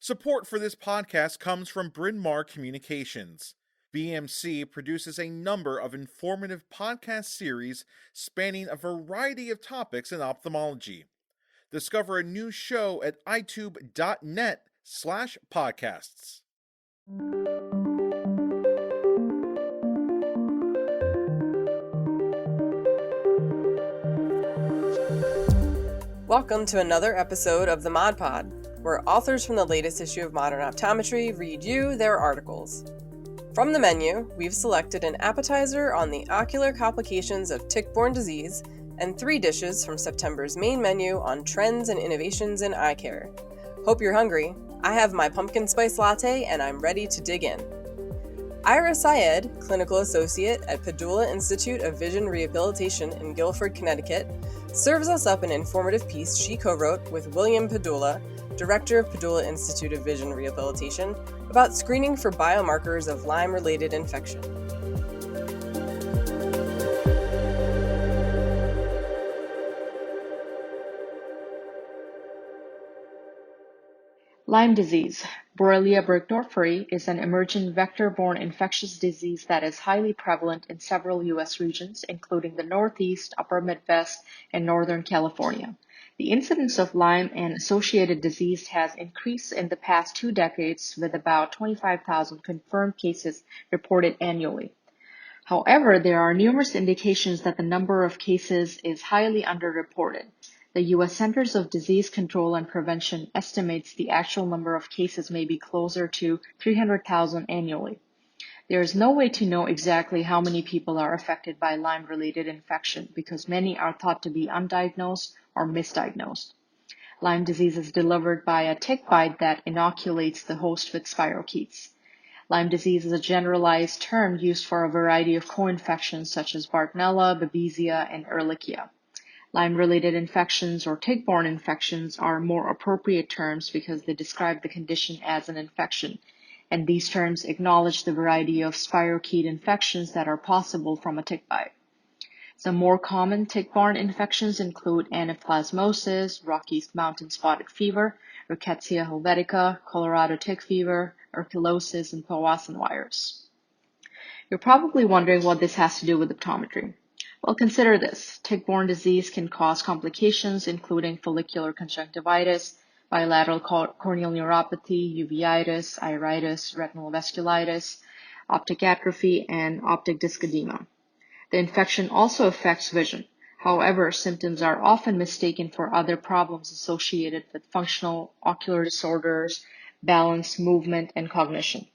Support for this podcast comes from Bryn Mawr Communications. BMC produces a number of informative podcast series spanning a variety of topics in ophthalmology. Discover a new show at itube.net/podcasts. Welcome to another episode of the Mod Pod, where authors from the latest issue of Modern Optometry read you their articles. From the menu, we've selected an appetizer on the ocular complications of tick-borne disease and 3 dishes from September's main menu on trends and innovations in eye care. Hope you're hungry. I have my pumpkin spice latte and I'm ready to dig in. Ayra Sayyed, Clinical Associate at Padula Institute of Vision Rehabilitation in Guilford, Connecticut, serves us up an informative piece she co-wrote with William Padula, Director of Padula Institute of Vision Rehabilitation, about screening for biomarkers of Lyme-related infection. Lyme disease, Borrelia burgdorferi, is an emergent vector-borne infectious disease that is highly prevalent in several U.S. regions, including the Northeast, Upper Midwest, and Northern California. The incidence of Lyme and associated disease has increased in the past 2 decades, with about 25,000 confirmed cases reported annually. However, there are numerous indications that the number of cases is highly underreported. The U.S. Centers of Disease Control and Prevention estimates the actual number of cases may be closer to 300,000 annually. There is no way to know exactly how many people are affected by Lyme-related infection because many are thought to be undiagnosed or misdiagnosed. Lyme disease is delivered by a tick bite that inoculates the host with spirochetes. Lyme disease is a generalized term used for a variety of co-infections such as Bartonella, Babesia, and Ehrlichia. Lyme-related infections or tick-borne infections are more appropriate terms because they describe the condition as an infection, and these terms acknowledge the variety of spirochete infections that are possible from a tick bite. Some more common tick-borne infections include anaplasmosis, Rocky Mountain spotted fever, Rickettsia helvetica, Colorado tick fever, Erkilosis, and Powassan virus. You're probably wondering what this has to do with optometry. Well, consider this. Tick-borne disease can cause complications including follicular conjunctivitis, bilateral corneal neuropathy, uveitis, iritis, retinal vasculitis, optic atrophy, and optic disc edema. The infection also affects vision. However, symptoms are often mistaken for other problems associated with functional ocular disorders, balance, movement, and cognition.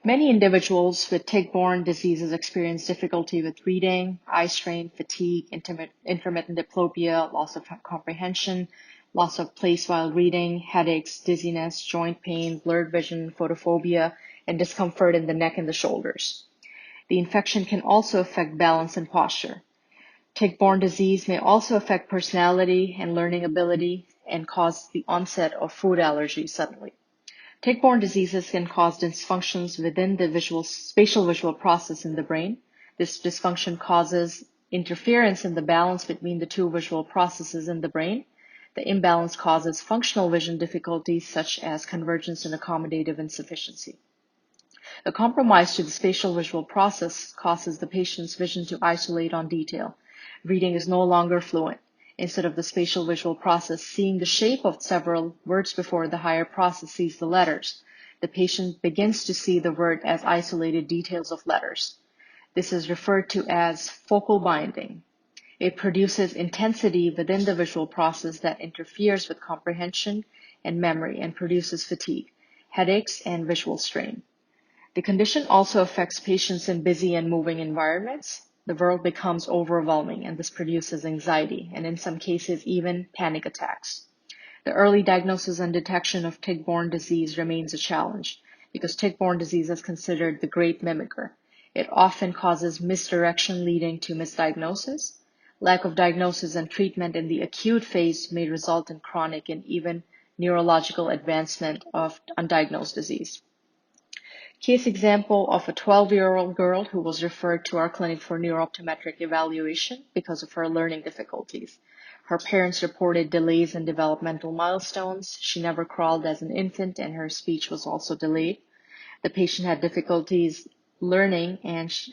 Many individuals with tick-borne diseases experience difficulty with reading, eye strain, fatigue, intermittent diplopia, loss of comprehension, loss of place while reading, headaches, dizziness, joint pain, blurred vision, photophobia, and discomfort in the neck and the shoulders. The infection can also affect balance and posture. Tick-borne disease may also affect personality and learning ability and cause the onset of food allergies suddenly. Tick-borne diseases can cause dysfunctions within the spatial visual process in the brain. This dysfunction causes interference in the balance between the 2 visual processes in the brain. The imbalance causes functional vision difficulties such as convergence and accommodative insufficiency. The compromise to the spatial visual process causes the patient's vision to isolate on detail. Reading is no longer fluent. Instead of the spatial visual process seeing the shape of several words before the higher process sees the letters, the patient begins to see the word as isolated details of letters. This is referred to as focal binding. It produces intensity within the visual process that interferes with comprehension and memory and produces fatigue, headaches, and visual strain. The condition also affects patients in busy and moving environments. The world becomes overwhelming, and this produces anxiety, and in some cases, even panic attacks. The early diagnosis and detection of tick-borne disease remains a challenge because tick-borne disease is considered the great mimicker. It often causes misdirection leading to misdiagnosis. Lack of diagnosis and treatment in the acute phase may result in chronic and even neurological advancement of undiagnosed disease. Case example of a 12-year-old girl who was referred to our clinic for neurooptometric evaluation because of her learning difficulties. Her parents reported delays in developmental milestones. She never crawled as an infant, and her speech was also delayed. The patient had difficulties learning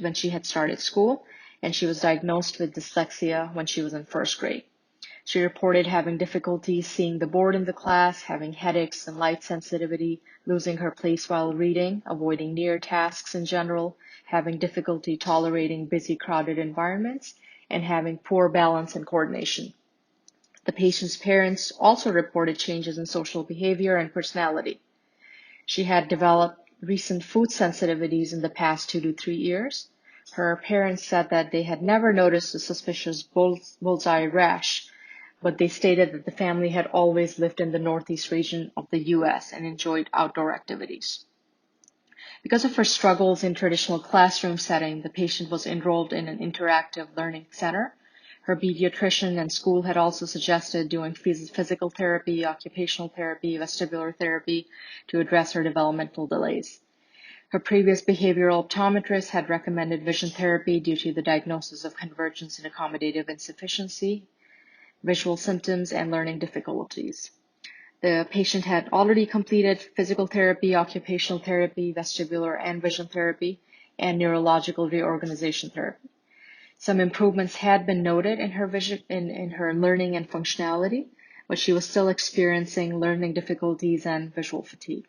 when she had started school, and she was diagnosed with dyslexia when she was in first grade. She reported having difficulty seeing the board in the class, having headaches and light sensitivity, losing her place while reading, avoiding near tasks in general, having difficulty tolerating busy, crowded environments, and having poor balance and coordination. The patient's parents also reported changes in social behavior and personality. She had developed recent food sensitivities in the past 2 to 3 years. Her parents said that they had never noticed a suspicious bullseye rash, but they stated that the family had always lived in the northeast region of the U.S. and enjoyed outdoor activities. Because of her struggles in traditional classroom setting, the patient was enrolled in an interactive learning center. Her pediatrician and school had also suggested doing physical therapy, occupational therapy, vestibular therapy to address her developmental delays. Her previous behavioral optometrist had recommended vision therapy due to the diagnosis of convergence and accommodative insufficiency, visual symptoms, and learning difficulties. The patient had already completed physical therapy, occupational therapy, vestibular and vision therapy, and neurological reorganization therapy. Some improvements had been noted in her vision, in her learning and functionality, but she was still experiencing learning difficulties and visual fatigue.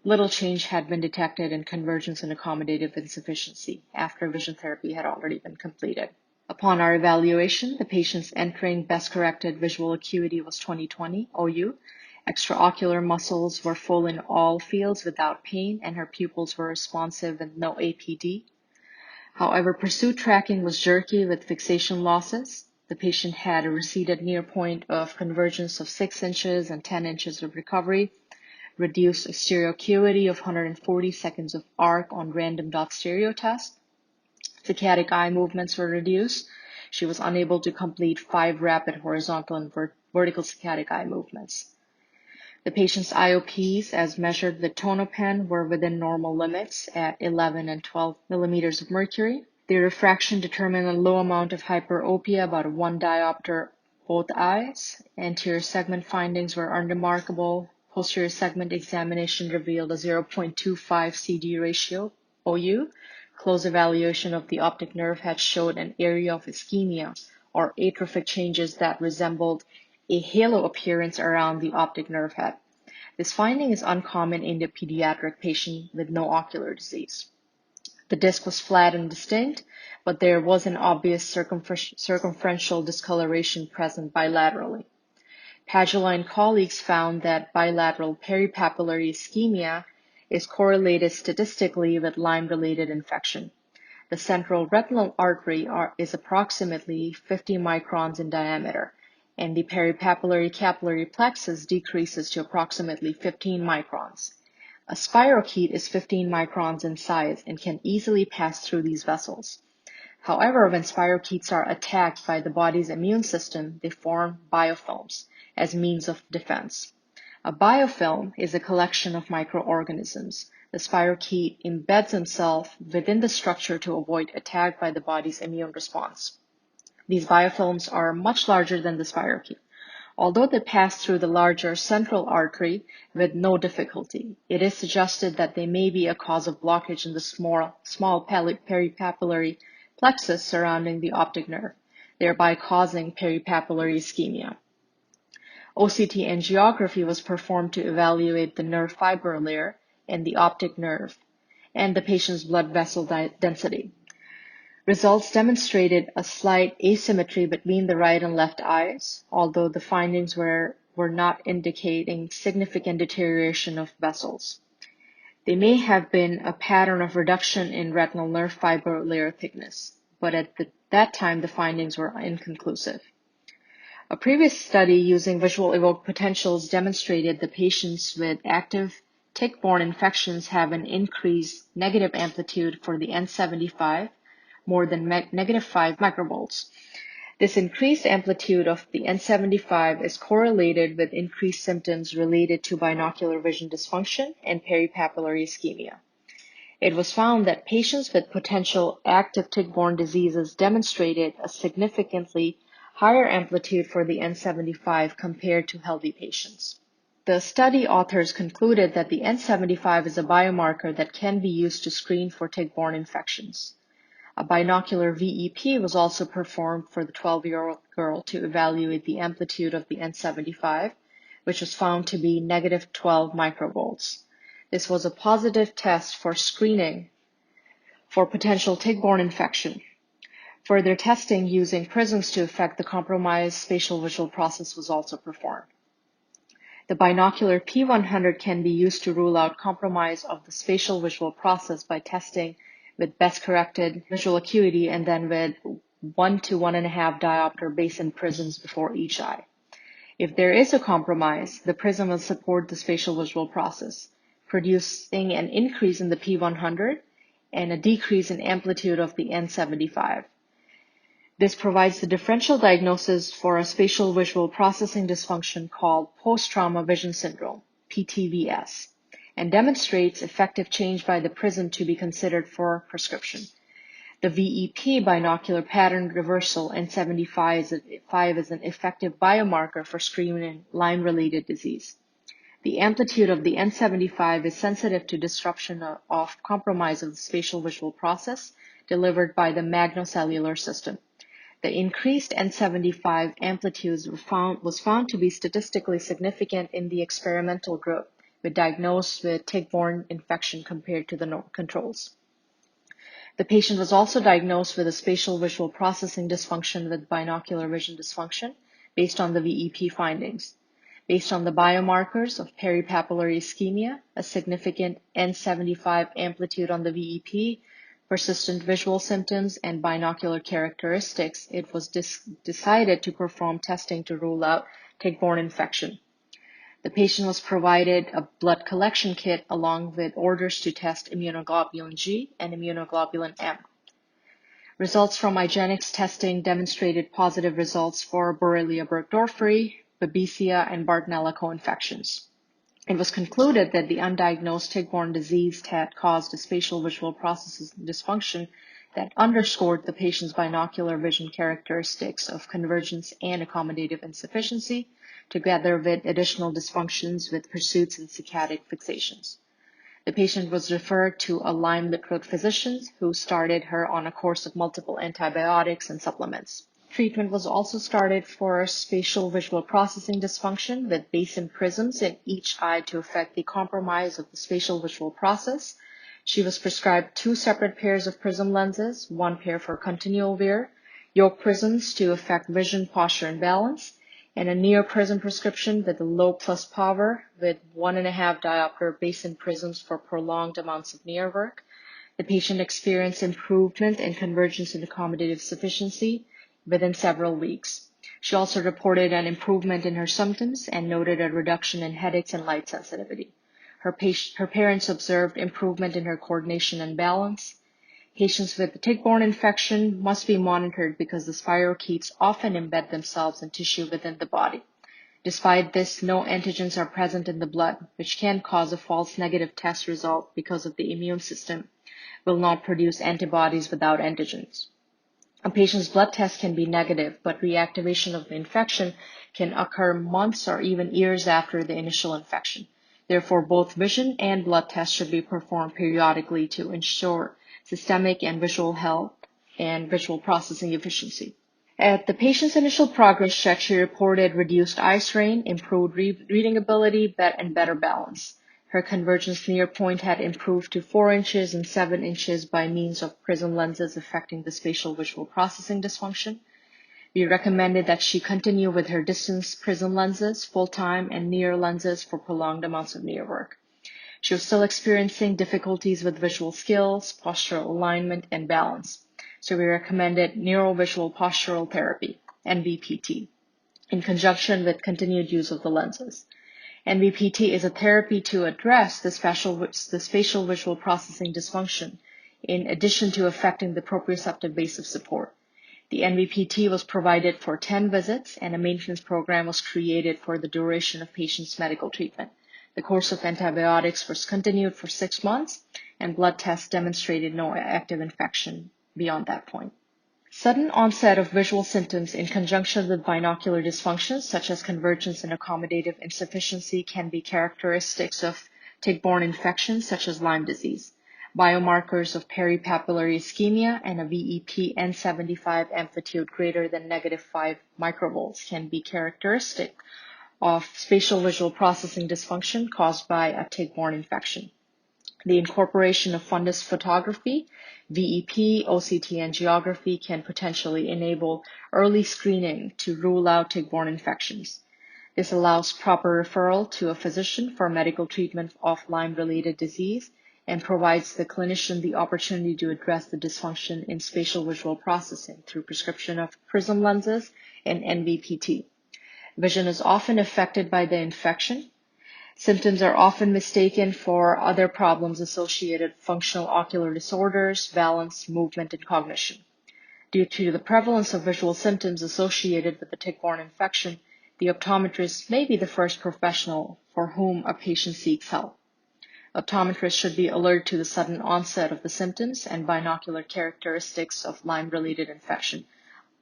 Little change had been detected in convergence and accommodative insufficiency after vision therapy had already been completed. Upon our evaluation, the patient's entering best-corrected visual acuity was 20/20 OU. Extraocular muscles were full in all fields without pain, and her pupils were responsive with no APD. However, pursuit tracking was jerky with fixation losses. The patient had a receded near point of convergence of 6 inches and 10 inches of recovery, reduced exterior acuity of 140 seconds of arc on random dot stereo test. Saccadic eye movements were reduced. She was unable to complete 5 rapid horizontal and vertical saccadic eye movements. The patient's IOPs, as measured with tonopen, were within normal limits at 11 and 12 millimeters of mercury. The refraction determined a low amount of hyperopia, about 1 diopter both eyes. Anterior segment findings were unremarkable. Posterior segment examination revealed a 0.25 CD ratio OU. Close evaluation of the optic nerve had showed an area of ischemia or atrophic changes that resembled a halo appearance around the optic nerve head. This finding is uncommon in the pediatric patient with no ocular disease. The disc was flat and distinct, but there was an obvious circumferential discoloration present bilaterally. Padula and colleagues found that bilateral peripapillary ischemia is correlated statistically with Lyme-related infection. The central retinal artery is approximately 50 microns in diameter, and the peripapillary capillary plexus decreases to approximately 15 microns. A spirochete is 15 microns in size and can easily pass through these vessels. However, when spirochetes are attacked by the body's immune system, they form biofilms as means of defense. A biofilm is a collection of microorganisms. The spirochete embeds himself within the structure to avoid attack by the body's immune response. These biofilms are much larger than the spirochete. Although they pass through the larger central artery with no difficulty, it is suggested that they may be a cause of blockage in the small peripapillary plexus surrounding the optic nerve, thereby causing peripapillary ischemia. OCT angiography was performed to evaluate the nerve fiber layer and the optic nerve and the patient's blood vessel density. Results demonstrated a slight asymmetry between the right and left eyes, although the findings were not indicating significant deterioration of vessels. They may have been a pattern of reduction in retinal nerve fiber layer thickness, but at that time the findings were inconclusive. A previous study using visual evoked potentials demonstrated the patients with active tick-borne infections have an increased negative amplitude for the N75, more than negative 5 microvolts. This increased amplitude of the N75 is correlated with increased symptoms related to binocular vision dysfunction and peripapillary ischemia. It was found that patients with potential active tick-borne diseases demonstrated a significantly higher amplitude for the N75 compared to healthy patients. The study authors concluded that the N75 is a biomarker that can be used to screen for tick-borne infections. A binocular VEP was also performed for the 12-year-old girl to evaluate the amplitude of the N75, which was found to be negative 12 microvolts. This was a positive test for screening for potential tick-borne infection. Further testing using prisms to affect the compromised spatial visual process was also performed. The binocular P100 can be used to rule out compromise of the spatial visual process by testing with best corrected visual acuity and then with 1 to 1.5 diopter basin prisms before each eye. If there is a compromise, the prism will support the spatial visual process, producing an increase in the P100 and a decrease in amplitude of the N75. This provides the differential diagnosis for a spatial visual processing dysfunction called post-trauma vision syndrome, PTVS, and demonstrates effective change by the prism to be considered for prescription. The VEP binocular pattern reversal N75 is an effective biomarker for screening Lyme-related disease. The amplitude of the N75 is sensitive to disruption of compromise of the spatial visual process delivered by the magnocellular system. The increased N75 amplitudes was found to be statistically significant in the experimental group, diagnosed with tick-borne infection compared to the controls. The patient was also diagnosed with a spatial visual processing dysfunction with binocular vision dysfunction based on the VEP findings. Based on the biomarkers of peripapillary ischemia, a significant N75 amplitude on the VEP, persistent visual symptoms, and binocular characteristics, it was decided to perform testing to rule out tick-borne infection. The patient was provided a blood collection kit along with orders to test immunoglobulin G and immunoglobulin M. Results from IGeneX testing demonstrated positive results for Borrelia burgdorferi, Babesia, and Bartonella co-infections. It was concluded that the undiagnosed tick-borne disease had caused a spatial visual process dysfunction that underscored the patient's binocular vision characteristics of convergence and accommodative insufficiency, together with additional dysfunctions with pursuits and saccadic fixations. The patient was referred to a Lyme-literate physician who started her on a course of multiple antibiotics and supplements. Treatment was also started for spatial visual processing dysfunction with basin prisms in each eye to affect the compromise of the spatial visual process. She was prescribed 2 separate pairs of prism lenses, 1 pair for continual wear, yoke prisms to affect vision, posture, and balance, and a near prism prescription with a low plus power with 1.5 diopter basin prisms for prolonged amounts of near work. The patient experienced improvement in convergence and accommodative sufficiency within several weeks. She also reported an improvement in her symptoms and noted a reduction in headaches and light sensitivity. Her parents observed improvement in her coordination and balance. Patients with tick-borne infection must be monitored because the spirochetes often embed themselves in tissue within the body. Despite this, no antigens are present in the blood, which can cause a false negative test result because of the immune system will not produce antibodies without antigens. A patient's blood test can be negative, but reactivation of the infection can occur months or even years after the initial infection. Therefore, both vision and blood tests should be performed periodically to ensure systemic and visual health and visual processing efficiency. At the patient's initial progress check, she reported reduced eye strain, improved reading ability, and better balance. Her convergence near point had improved to 4 inches and 7 inches by means of prism lenses affecting the spatial visual processing dysfunction. We recommended that she continue with her distance prism lenses full-time and near lenses for prolonged amounts of near work. She was still experiencing difficulties with visual skills, postural alignment, and balance. So we recommended neurovisual postural therapy, NVPT, in conjunction with continued use of the lenses. NVPT is a therapy to address the spatial visual processing dysfunction, in addition to affecting the proprioceptive base of support. The NVPT was provided for 10 visits, and a maintenance program was created for the duration of patient's medical treatment. The course of antibiotics was continued for 6 months, and blood tests demonstrated no active infection beyond that point. Sudden onset of visual symptoms in conjunction with binocular dysfunctions such as convergence and accommodative insufficiency can be characteristics of tick-borne infections such as Lyme disease. Biomarkers of peripapillary ischemia and a VEP N75 amplitude greater than -5 microvolts can be characteristic of spatial visual processing dysfunction caused by a tick-borne infection. The incorporation of fundus photography, VEP, OCT angiography can potentially enable early screening to rule out tick-borne infections. This allows proper referral to a physician for medical treatment of Lyme-related disease and provides the clinician the opportunity to address the dysfunction in spatial visual processing through prescription of prism lenses and NVPT. Vision is often affected by the infection. Symptoms are often mistaken for other problems associated with functional ocular disorders, balance, movement, and cognition. Due to the prevalence of visual symptoms associated with the tick-borne infection, the optometrist may be the first professional for whom a patient seeks help. Optometrists should be alert to the sudden onset of the symptoms and binocular characteristics of Lyme-related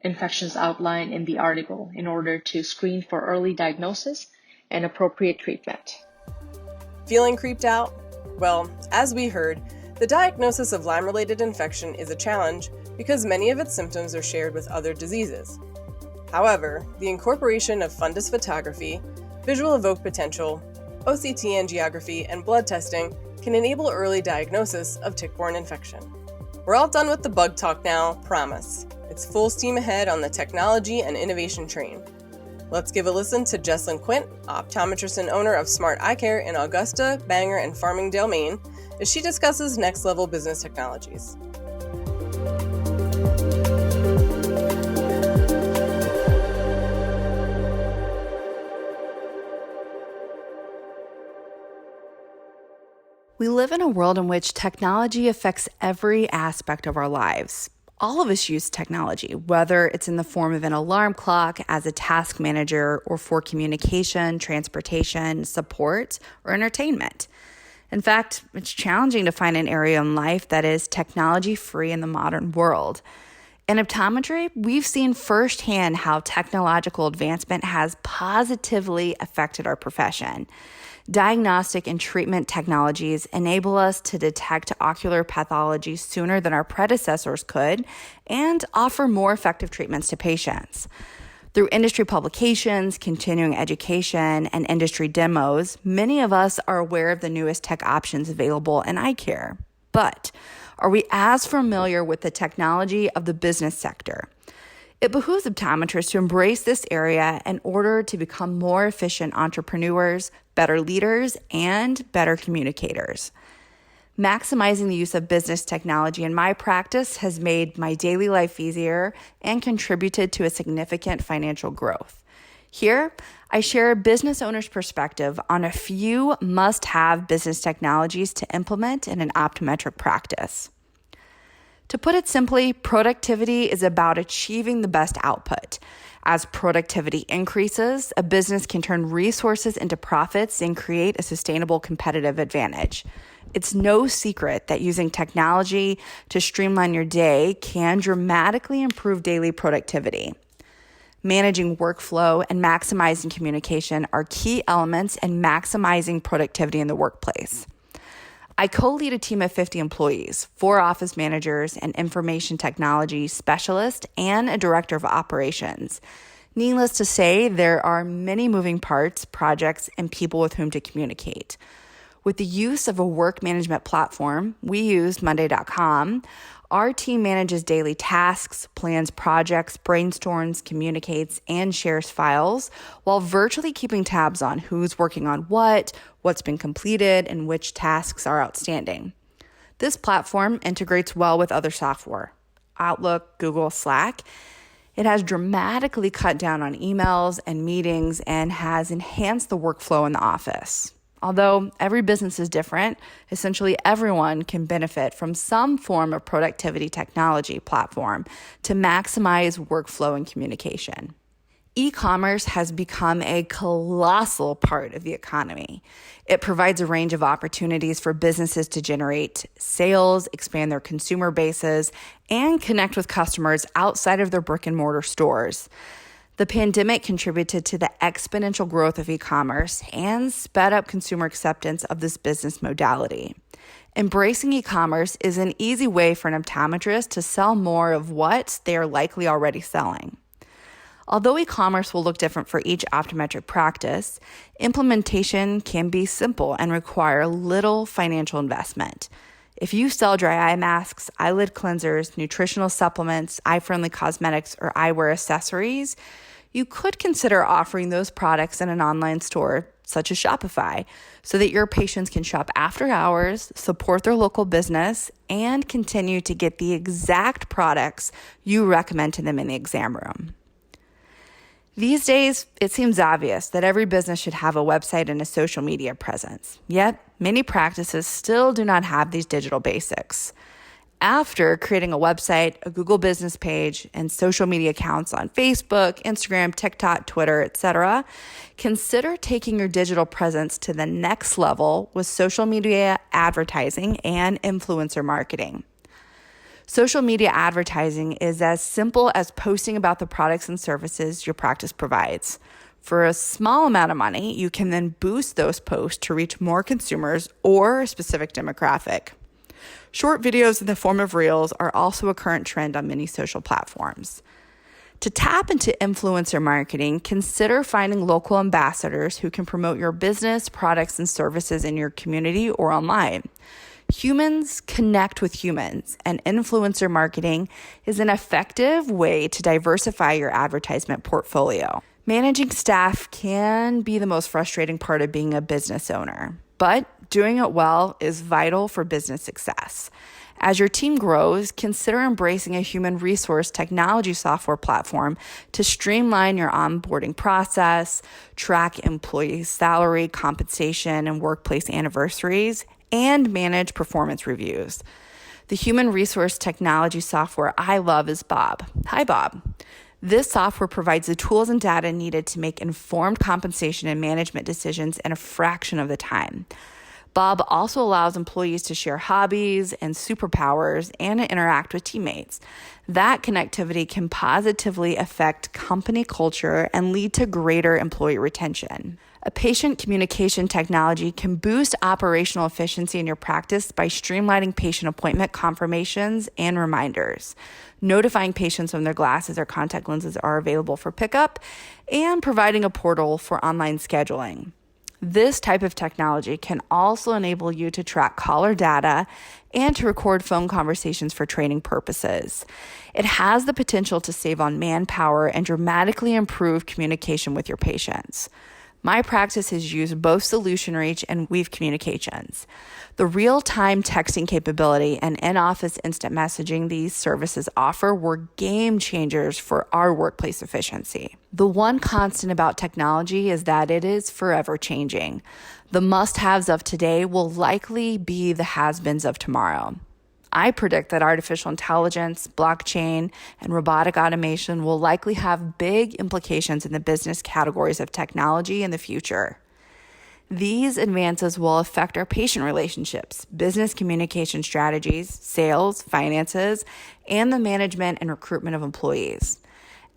infections outlined in the article in order to screen for early diagnosis and appropriate treatment. Feeling creeped out? Well, as we heard, the diagnosis of Lyme-related infection is a challenge because many of its symptoms are shared with other diseases. However, the incorporation of fundus photography, visual evoked potential, OCT angiography, and blood testing can enable early diagnosis of tick-borne infection. We're all done with the bug talk now, promise. It's full steam ahead on the technology and innovation train. Let's give a listen to Jessilin Quint, optometrist and owner of Smart Eye Care in Augusta, Bangor, and Farmingdale, Maine, as she discusses next-level business technologies. We live in a world in which technology affects every aspect of our lives. All of us use technology, whether it's in the form of an alarm clock, as a task manager, or for communication, transportation, support, or entertainment. In fact, it's challenging to find an area in life that is technology-free in the modern world. In optometry, we've seen firsthand how technological advancement has positively affected our profession. Diagnostic and treatment technologies enable us to detect ocular pathology sooner than our predecessors could and offer more effective treatments to patients. Through industry publications, continuing education, and industry demos, many of us are aware of the newest tech options available in eye care. But are we as familiar with the technology of the business sector? It behooves optometrists to embrace this area in order to become more efficient entrepreneurs, better leaders, and better communicators. Maximizing the use of business technology in my practice has made my daily life easier and contributed to a significant financial growth. Here, I share a business owner's perspective on a few must-have business technologies to implement in an optometric practice. To put it simply, productivity is about achieving the best output. As productivity increases, a business can turn resources into profits and create a sustainable competitive advantage. It's no secret that using technology to streamline your day can dramatically improve daily productivity. Managing workflow and maximizing communication are key elements in maximizing productivity in the workplace. I co-lead a team of 50 employees, 4 office managers, an information technology specialist, and a director of operations. Needless to say, there are many moving parts, projects, and people with whom to communicate. With the use of a work management platform, we used Monday.com, our team manages daily tasks, plans projects, brainstorms, communicates, and shares files while virtually keeping tabs on who's working on what's been completed, and which tasks are outstanding. This platform integrates well with other software, Outlook, Google, Slack. It has dramatically cut down on emails and meetings and has enhanced the workflow in the office. Although every business is different, essentially everyone can benefit from some form of productivity technology platform to maximize workflow and communication. E-commerce has become a colossal part of the economy. It provides a range of opportunities for businesses to generate sales, expand their consumer bases, and connect with customers outside of their brick and mortar stores. The pandemic contributed to the exponential growth of e-commerce and sped up consumer acceptance of this business modality. Embracing e-commerce is an easy way for an optometrist to sell more of what they are likely already selling. Although e-commerce will look different for each optometric practice, implementation can be simple and require little financial investment. If you sell dry eye masks, eyelid cleansers, nutritional supplements, eye-friendly cosmetics, or eyewear accessories, you could consider offering those products in an online store such as Shopify so that your patients can shop after hours, support their local business, and continue to get the exact products you recommend to them in the exam room. These days, it seems obvious that every business should have a website and a social media presence. Yet, many practices still do not have these digital basics. After creating a website, a Google business page, and social media accounts on Facebook, Instagram, TikTok, Twitter, etc., consider taking your digital presence to the next level with social media advertising and influencer marketing. Social media advertising is as simple as posting about the products and services your practice provides. For a small amount of money, you can then boost those posts to reach more consumers or a specific demographic. Short videos in the form of reels are also a current trend on many social platforms. To tap into influencer marketing, consider finding local ambassadors who can promote your business, products, and services in your community or online. Humans connect with humans, and influencer marketing is an effective way to diversify your advertisement portfolio. Managing staff can be the most frustrating part of being a business owner, but doing it well is vital for business success. As your team grows, consider embracing a human resource technology software platform to streamline your onboarding process, track employee salary, compensation, and workplace anniversaries, and manage performance reviews. The human resource technology software I love is Bob. Hi, Bob. This software provides the tools and data needed to make informed compensation and management decisions in a fraction of the time. Bob also allows employees to share hobbies and superpowers and interact with teammates. That connectivity can positively affect company culture and lead to greater employee retention. A patient communication technology can boost operational efficiency in your practice by streamlining patient appointment confirmations and reminders, notifying patients when their glasses or contact lenses are available for pickup, and providing a portal for online scheduling. This type of technology can also enable you to track caller data and to record phone conversations for training purposes. It has the potential to save on manpower and dramatically improve communication with your patients. My practice has used both Solution Reach and Weave Communications. The real-time texting capability and in-office instant messaging these services offer were game changers for our workplace efficiency. The one constant about technology is that it is forever changing. The must-haves of today will likely be the has-beens of tomorrow. I predict that artificial intelligence, blockchain, and robotic automation will likely have big implications in the business categories of technology in the future. These advances will affect our patient relationships, business communication strategies, sales, finances, and the management and recruitment of employees.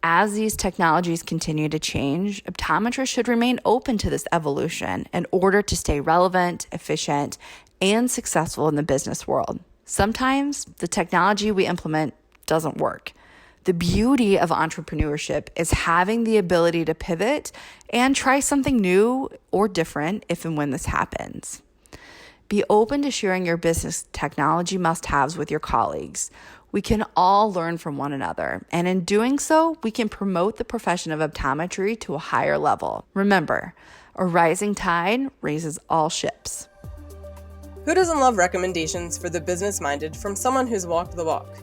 As these technologies continue to change, optometrists should remain open to this evolution in order to stay relevant, efficient, and successful in the business world. Sometimes the technology we implement doesn't work. The beauty of entrepreneurship is having the ability to pivot and try something new or different if and when this happens. Be open to sharing your business technology must-haves with your colleagues. We can all learn from one another, and in doing so, we can promote the profession of optometry to a higher level. Remember, a rising tide raises all ships. Who doesn't love recommendations for the business-minded from someone who's walked the walk?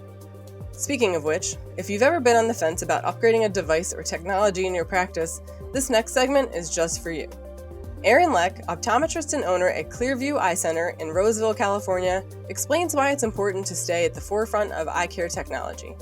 Speaking of which, if you've ever been on the fence about upgrading a device or technology in your practice, this next segment is just for you. Aaron Lech, optometrist and owner at Clearview Eye Center in Roseville, California, explains why it's important to stay at the forefront of eye care technology.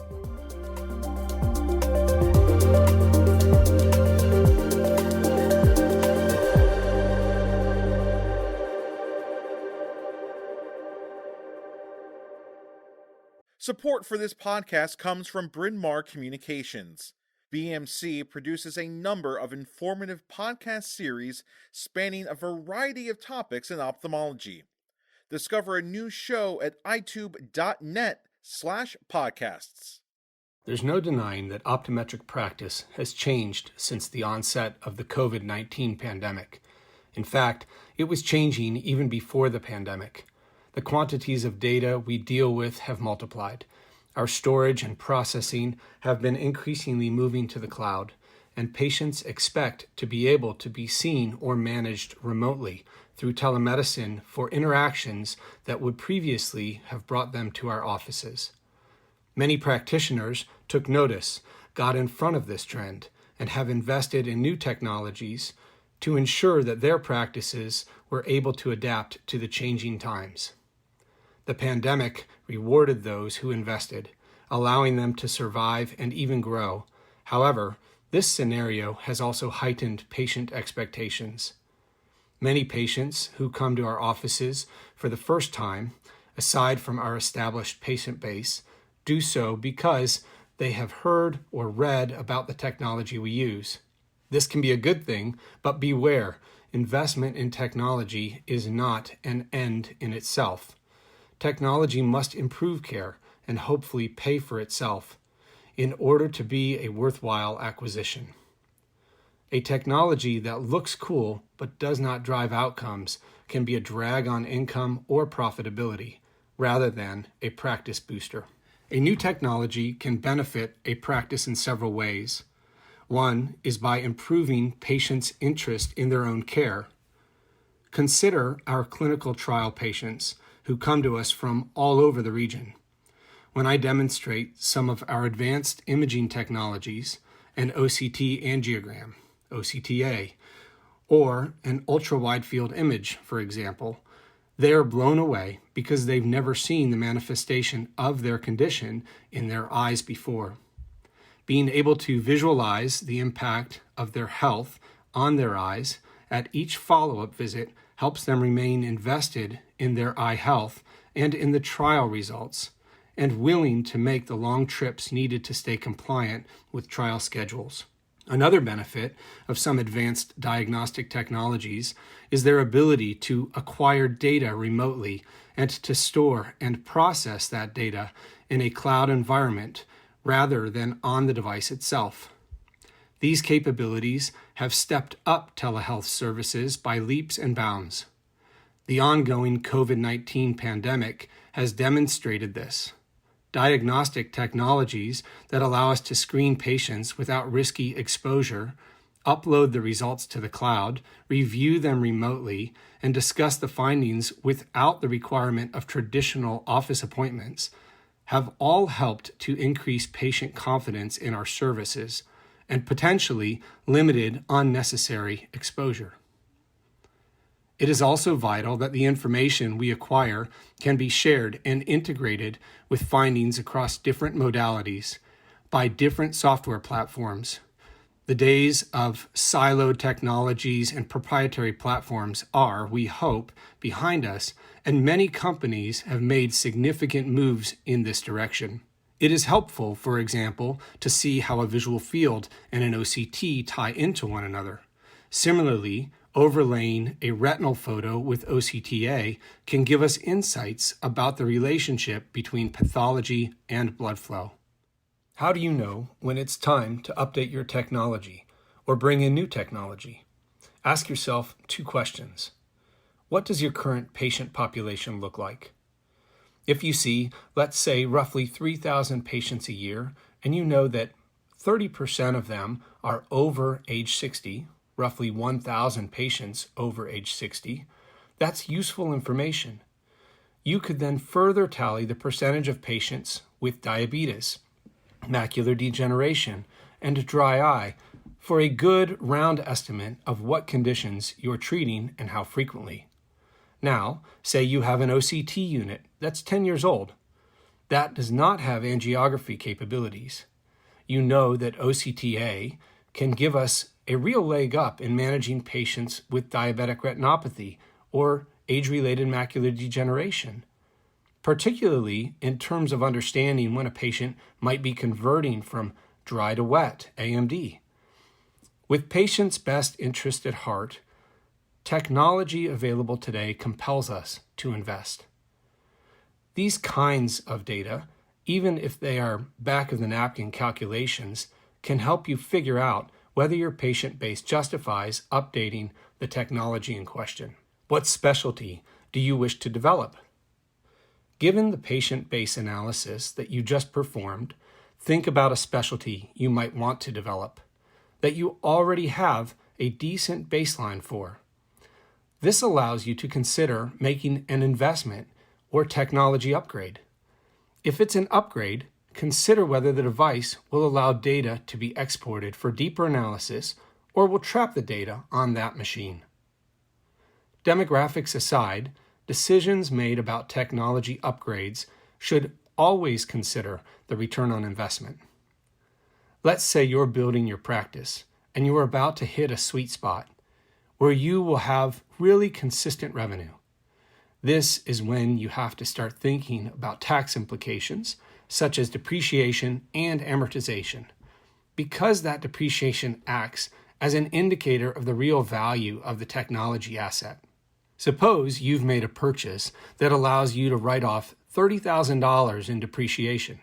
Support for this podcast comes from Bryn Mawr Communications. BMC produces a number of informative podcast series spanning a variety of topics in ophthalmology. Discover a new show at itube.net/podcasts. There's no denying that optometric practice has changed since the onset of the COVID-19 pandemic. In fact, it was changing even before the pandemic. The quantities of data we deal with have multiplied. Our storage and processing have been increasingly moving to the cloud, and patients expect to be able to be seen or managed remotely through telemedicine for interactions that would previously have brought them to our offices. Many practitioners took notice, got in front of this trend, and have invested in new technologies to ensure that their practices were able to adapt to the changing times. The pandemic rewarded those who invested, allowing them to survive and even grow. However, this scenario has also heightened patient expectations. Many patients who come to our offices for the first time, aside from our established patient base, do so because they have heard or read about the technology we use. This can be a good thing, but beware, investment in technology is not an end in itself. Technology must improve care and hopefully pay for itself in order to be a worthwhile acquisition. A technology that looks cool but does not drive outcomes can be a drag on income or profitability rather than a practice booster. A new technology can benefit a practice in several ways. One is by improving patients' interest in their own care. Consider our clinical trial patients who come to us from all over the region. When I demonstrate some of our advanced imaging technologies, an OCT angiogram, OCTA, or an ultra-wide field image, for example, they are blown away because they've never seen the manifestation of their condition in their eyes before. Being able to visualize the impact of their health on their eyes at each follow-up visit helps them remain invested in their eye health and in the trial results, and willing to make the long trips needed to stay compliant with trial schedules. Another benefit of some advanced diagnostic technologies is their ability to acquire data remotely and to store and process that data in a cloud environment rather than on the device itself. These capabilities have stepped up telehealth services by leaps and bounds. The ongoing COVID-19 pandemic has demonstrated this. Diagnostic technologies that allow us to screen patients without risky exposure, upload the results to the cloud, review them remotely, and discuss the findings without the requirement of traditional office appointments have all helped to increase patient confidence in our services and potentially limited unnecessary exposure. It is also vital that the information we acquire can be shared and integrated with findings across different modalities by different software platforms. The days of siloed technologies and proprietary platforms are, we hope, behind us, and many companies have made significant moves in this direction. It is helpful, for example, to see how a visual field and an OCT tie into one another. Similarly, overlaying a retinal photo with OCTA can give us insights about the relationship between pathology and blood flow. How do you know when it's time to update your technology or bring in new technology? Ask yourself 2 questions. What does your current patient population look like? If you see, let's say, roughly 3,000 patients a year, and you know that 30% of them are over age 60, roughly 1,000 patients over age 60, that's useful information. You could then further tally the percentage of patients with diabetes, macular degeneration, and dry eye for a good round estimate of what conditions you're treating and how frequently. Now, say you have an OCT unit that's 10 years old. That does not have angiography capabilities. You know that OCTA can give us a real leg up in managing patients with diabetic retinopathy or age-related macular degeneration. particularly in terms of understanding when a patient might be converting from dry to wet AMD. With patients' best interest at heart, technology available today compels us to invest. These kinds of data, even if they are back-of-the-napkin calculations, can help you figure out whether your patient base justifies updating the technology in question. What specialty do you wish to develop? Given the patient base analysis that you just performed, think about a specialty you might want to develop that you already have a decent baseline for. This allows you to consider making an investment or technology upgrade. If it's an upgrade, consider whether the device will allow data to be exported for deeper analysis or will trap the data on that machine. Demographics aside, decisions made about technology upgrades should always consider the return on investment. Let's say you're building your practice and you are about to hit a sweet spot where you will have really consistent revenue. This is when you have to start thinking about tax implications, such as depreciation and amortization, because that depreciation acts as an indicator of the real value of the technology asset. Suppose you've made a purchase that allows you to write off $30,000 in depreciation.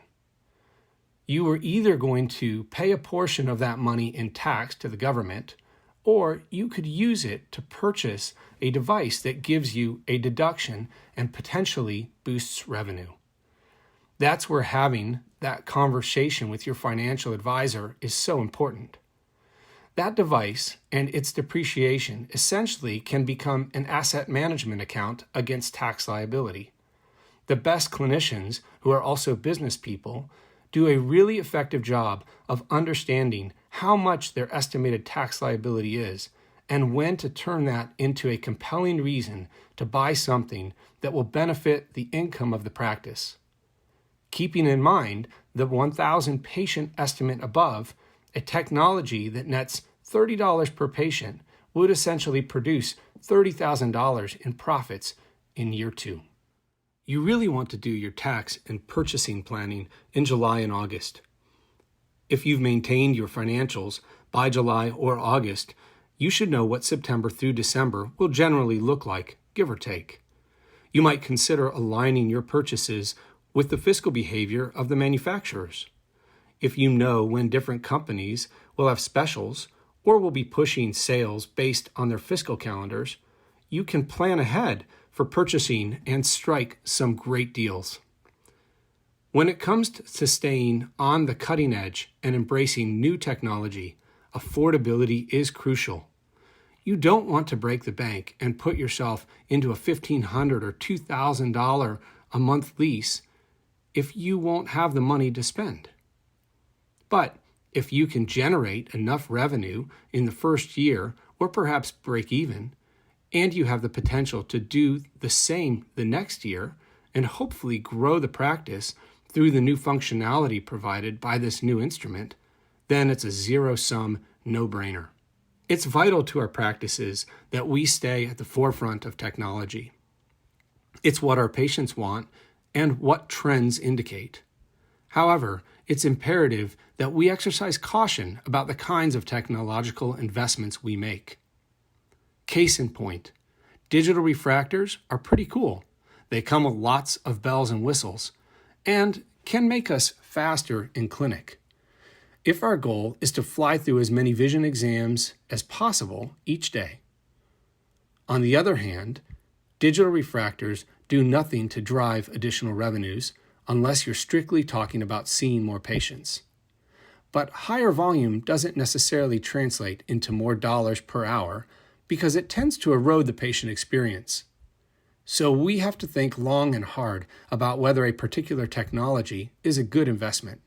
You are either going to pay a portion of that money in tax to the government, or you could use it to purchase a device that gives you a deduction and potentially boosts revenue. That's where having that conversation with your financial advisor is so important. That device and its depreciation essentially can become an asset management account against tax liability. The best clinicians, who are also business people, do a really effective job of understanding how much their estimated tax liability is and when to turn that into a compelling reason to buy something that will benefit the income of the practice. Keeping in mind the 1,000 patient estimate above, a technology that nets $30 per patient would essentially produce $30,000 in profits in year 2. You really want to do your tax and purchasing planning in July and August. If you've maintained your financials by July or August, you should know what September through December will generally look like, give or take. You might consider aligning your purchases with the fiscal behavior of the manufacturers. If you know when different companies will have specials or will be pushing sales based on their fiscal calendars, you can plan ahead for purchasing and strike some great deals. When it comes to staying on the cutting edge and embracing new technology, affordability is crucial. You don't want to break the bank and put yourself into a $1,500 or $2,000 a month lease if you won't have the money to spend. But if you can generate enough revenue in the first year, or perhaps break even, and you have the potential to do the same the next year and hopefully grow the practice through the new functionality provided by this new instrument, then it's a zero-sum, no-brainer. It's vital to our practices that we stay at the forefront of technology. It's what our patients want and what trends indicate. However, it's imperative that we exercise caution about the kinds of technological investments we make. Case in point, digital refractors are pretty cool. They come with lots of bells and whistles and can make us faster in clinic. If our goal is to fly through as many vision exams as possible each day. On the other hand, digital refractors do nothing to drive additional revenues unless you're strictly talking about seeing more patients. But higher volume doesn't necessarily translate into more dollars per hour because it tends to erode the patient experience. So we have to think long and hard about whether a particular technology is a good investment.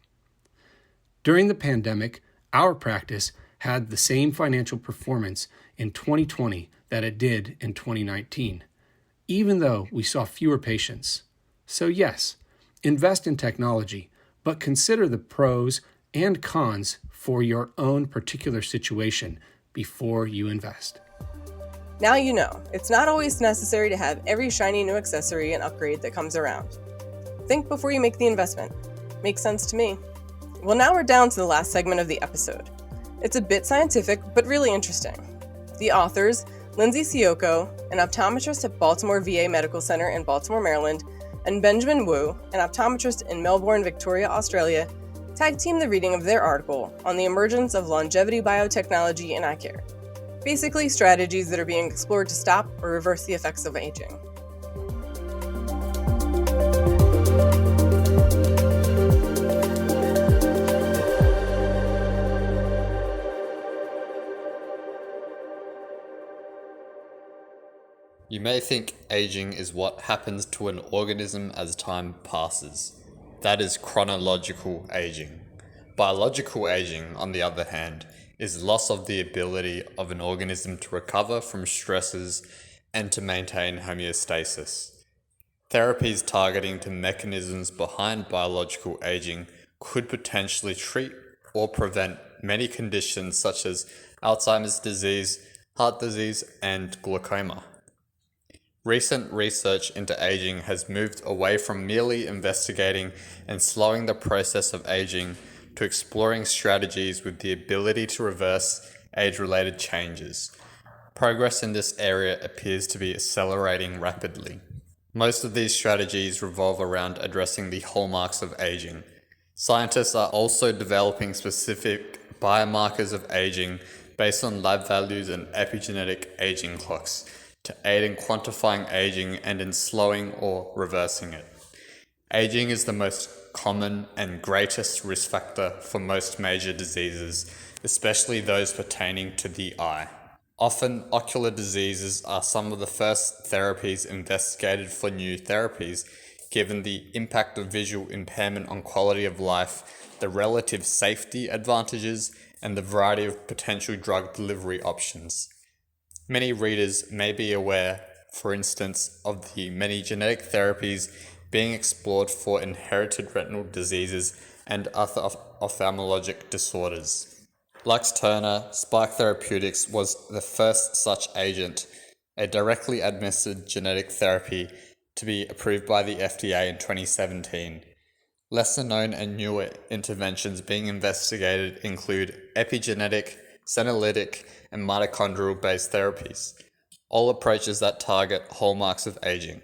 During the pandemic, our practice had the same financial performance in 2020 that it did in 2019, even though we saw fewer patients. So yes, invest in technology, but consider the pros and cons for your own particular situation before you invest. Now you know, it's not always necessary to have every shiny new accessory and upgrade that comes around. Think before you make the investment. Makes sense to me. Well, now we're down to the last segment of the episode. It's a bit scientific, but really interesting. The authors, Lindsay Ciocco, an optometrist at Baltimore VA Medical Center in Baltimore, Maryland, and Benjamin Wu, an optometrist in Melbourne, Victoria, Australia, tag-teamed the reading of their article on the emergence of longevity biotechnology in eye care. Basically, strategies that are being explored to stop or reverse the effects of aging. You may think aging is what happens to an organism as time passes. That is chronological aging. Biological aging, on the other hand, is loss of the ability of an organism to recover from stresses and to maintain homeostasis. Therapies targeting to mechanisms behind biological aging could potentially treat or prevent many conditions such as Alzheimer's disease, heart disease, and glaucoma. Recent research into aging has moved away from merely investigating and slowing the process of aging to exploring strategies with the ability to reverse age-related changes. Progress in this area appears to be accelerating rapidly. Most of these strategies revolve around addressing the hallmarks of aging. Scientists are also developing specific biomarkers of aging based on lab values and epigenetic aging clocks to aid in quantifying aging and in slowing or reversing it. Aging is the most common and greatest risk factor for most major diseases, especially those pertaining to the eye. Often, ocular diseases are some of the first therapies investigated for new therapies, given the impact of visual impairment on quality of life, the relative safety advantages, and the variety of potential drug delivery options. Many readers may be aware, for instance, of the many genetic therapies being explored for inherited retinal diseases and other ophthalmologic disorders. Luxturna Spike Therapeutics was the first such agent, a directly administered genetic therapy to be approved by the FDA in 2017. Lesser known and newer interventions being investigated include epigenetic, senolytic, and mitochondrial-based therapies, all approaches that target hallmarks of aging.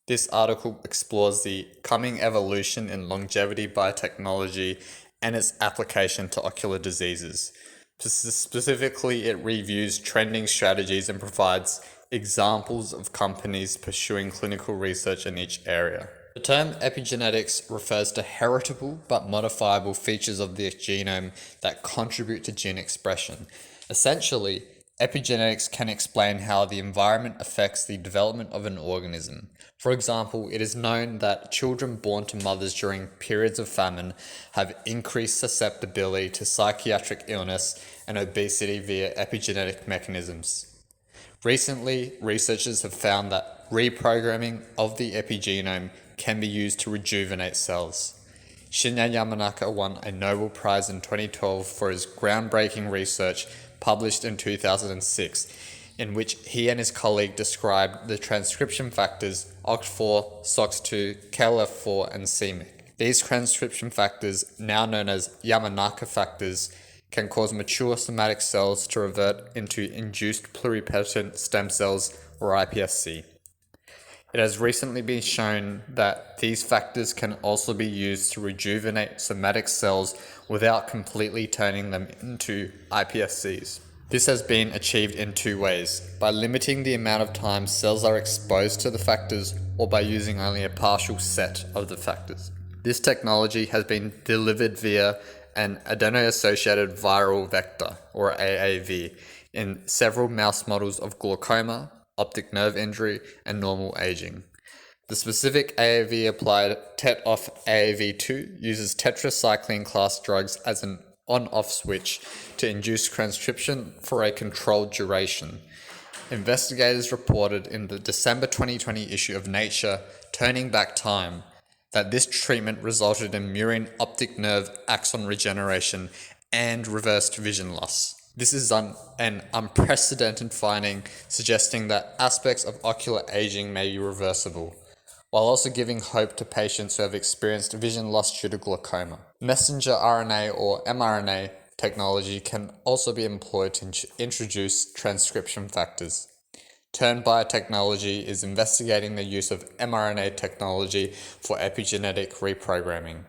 This article explores the coming evolution in longevity biotechnology and its application to ocular diseases. Specifically, it reviews trending strategies and provides examples of companies pursuing clinical research in each area. The term epigenetics refers to heritable but modifiable features of the genome that contribute to gene expression. Essentially, epigenetics can explain how the environment affects the development of an organism. For example, it is known that children born to mothers during periods of famine have increased susceptibility to psychiatric illness and obesity via epigenetic mechanisms. Recently, researchers have found that reprogramming of the epigenome can be used to rejuvenate cells. Shinya Yamanaka won a Nobel Prize in 2012 for his groundbreaking research published in 2006, in which he and his colleague described the transcription factors OCT4, SOX2, KLF4, and c-MYC. These transcription factors, now known as Yamanaka factors, can cause mature somatic cells to revert into induced pluripotent stem cells, or iPSC. It has recently been shown that these factors can also be used to rejuvenate somatic cells without completely turning them into iPSCs. This has been achieved in two ways: by limiting the amount of time cells are exposed to the factors, or by using only a partial set of the factors. This technology has been delivered via an adeno-associated viral vector, or AAV, in several mouse models of glaucoma, optic nerve injury, and normal aging. The specific AAV applied TET-off AAV2 uses tetracycline class drugs as an on-off switch to induce transcription for a controlled duration. Investigators reported in the December 2020 issue of Nature, Turning Back Time, that this treatment resulted in murine optic nerve axon regeneration and reversed vision loss. This is an unprecedented finding, suggesting that aspects of ocular aging may be reversible. while also giving hope to patients who have experienced vision loss due to glaucoma. Messenger RNA or mRNA technology can also be employed to introduce transcription factors. Turn Biotechnology is investigating the use of mRNA technology for epigenetic reprogramming.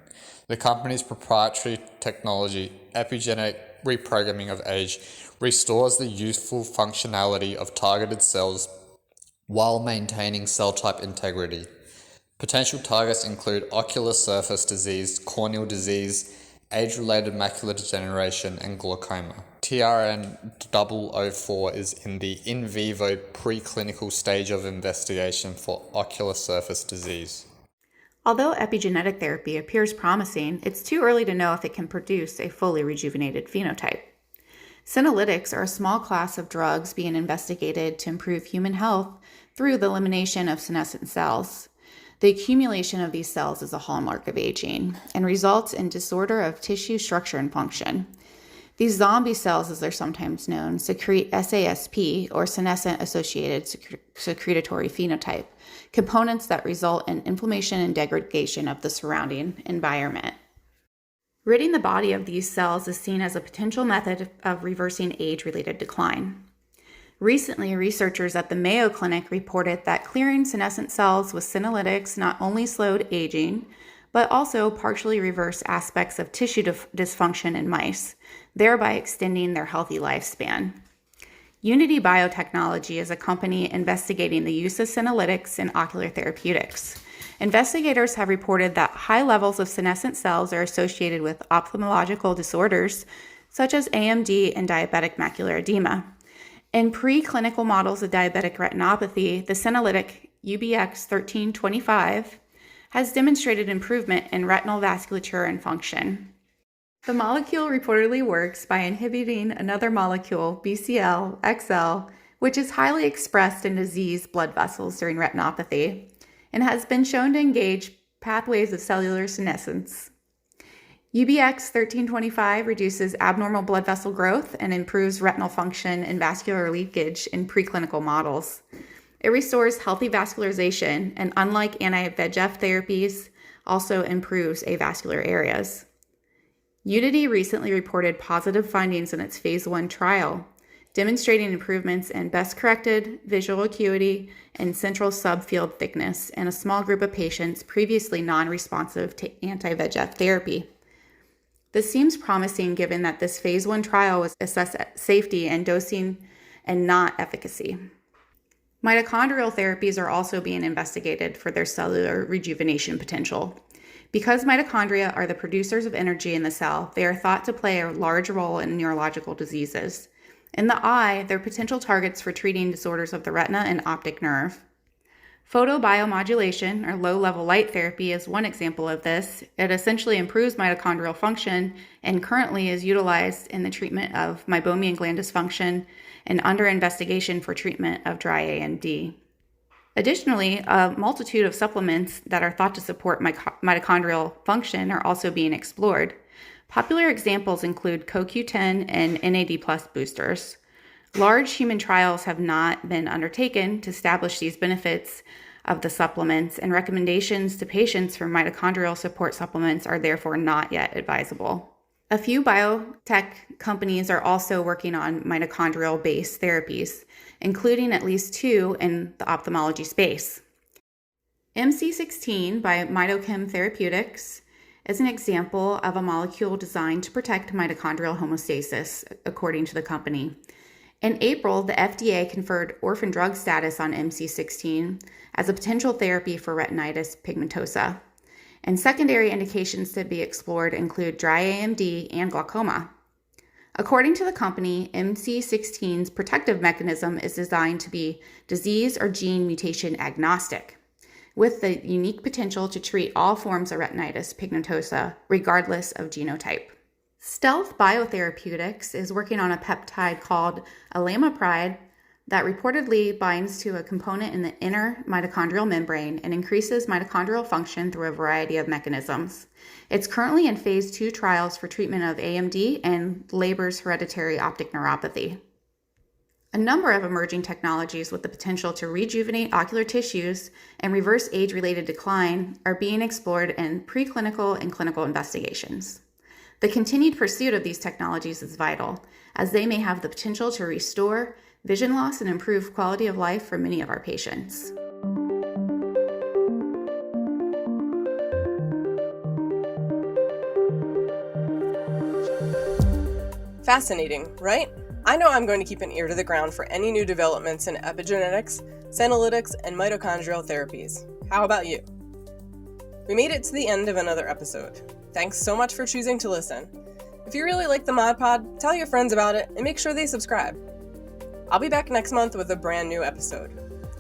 The company's proprietary technology, epigenetic reprogramming of age, restores the useful functionality of targeted cells while maintaining cell type integrity. Potential targets include ocular surface disease, corneal disease, age-related macular degeneration, and glaucoma. TRN-004 is in the in vivo preclinical stage of investigation for ocular surface disease. Although epigenetic therapy appears promising, it's too early to know if it can produce a fully rejuvenated phenotype. Senolytics are a small class of drugs being investigated to improve human health through the elimination of senescent cells. The accumulation of these cells is a hallmark of aging and results in disorder of tissue structure and function. These zombie cells, as they're sometimes known, secrete SASP, or senescent-associated secretory phenotype, components that result in inflammation and degradation of the surrounding environment. Ridding the body of these cells is seen as a potential method of reversing age-related decline. Recently, researchers at the Mayo Clinic reported that clearing senescent cells with senolytics not only slowed aging, but also partially reversed aspects of tissue dysfunction in mice, thereby extending their healthy lifespan. Unity Biotechnology is a company investigating the use of senolytics in ocular therapeutics. Investigators have reported that high levels of senescent cells are associated with ophthalmological disorders such as AMD and diabetic macular edema. In preclinical models of diabetic retinopathy, the senolytic UBX1325 has demonstrated improvement in retinal vasculature and function. The molecule reportedly works by inhibiting another molecule, BCL-XL, which is highly expressed in diseased blood vessels during retinopathy, and has been shown to engage pathways of cellular senescence. UBX1325 reduces abnormal blood vessel growth and improves retinal function and vascular leakage in preclinical models. It restores healthy vascularization and, unlike anti-VEGF therapies, also improves avascular areas. Unity recently reported positive findings in its phase 1 trial, demonstrating improvements in best-corrected visual acuity and central subfield thickness in a small group of patients previously non-responsive to anti-VEGF therapy. This seems promising given that this phase 1 trial was assessed at safety and dosing and not efficacy. Mitochondrial therapies are also being investigated for their cellular rejuvenation potential. Because mitochondria are the producers of energy in the cell, they are thought to play a large role in neurological diseases. In the eye, they're potential targets for treating disorders of the retina and optic nerve. Photobiomodulation, or low-level light therapy, is one example of this. It essentially improves mitochondrial function and currently is utilized in the treatment of meibomian gland dysfunction and under investigation for treatment of dry AMD. Additionally, a multitude of supplements that are thought to support mitochondrial function are also being explored. Popular examples include CoQ10 and NAD+ boosters. Large human trials have not been undertaken to establish these benefits of the supplements, and recommendations to patients for mitochondrial support supplements are therefore not yet advisable. A few biotech companies are also working on mitochondrial-based therapies, including at least 2 in the ophthalmology space. MC16 by Mitochem Therapeutics is an example of a molecule designed to protect mitochondrial homeostasis, according to the company. In April, the FDA conferred orphan drug status on MC16 as a potential therapy for retinitis pigmentosa, and secondary indications to be explored include dry AMD and glaucoma. According to the company, MC16's protective mechanism is designed to be disease or gene mutation agnostic, with the unique potential to treat all forms of retinitis pigmentosa, regardless of genotype. Stealth Biotherapeutics is working on a peptide called alamipride that reportedly binds to a component in the inner mitochondrial membrane and increases mitochondrial function through a variety of mechanisms. It's currently in phase 2 trials for treatment of AMD and Leber's hereditary optic neuropathy. A number of emerging technologies with the potential to rejuvenate ocular tissues and reverse age-related decline are being explored in preclinical and clinical investigations. The continued pursuit of these technologies is vital, as they may have the potential to restore vision loss and improve quality of life for many of our patients. Fascinating, right? I know I'm going to keep an ear to the ground for any new developments in epigenetics, senolytics, and mitochondrial therapies. How about you? We made it to the end of another episode. Thanks so much for choosing to listen. If you really like the Mod Pod, tell your friends about it and make sure they subscribe. I'll be back next month with a brand new episode.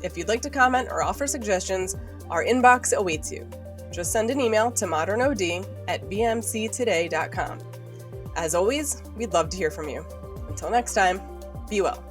If you'd like to comment or offer suggestions, our inbox awaits you. Just send an email to modernod@bmctoday.com. As always, we'd love to hear from you. Until next time, be well.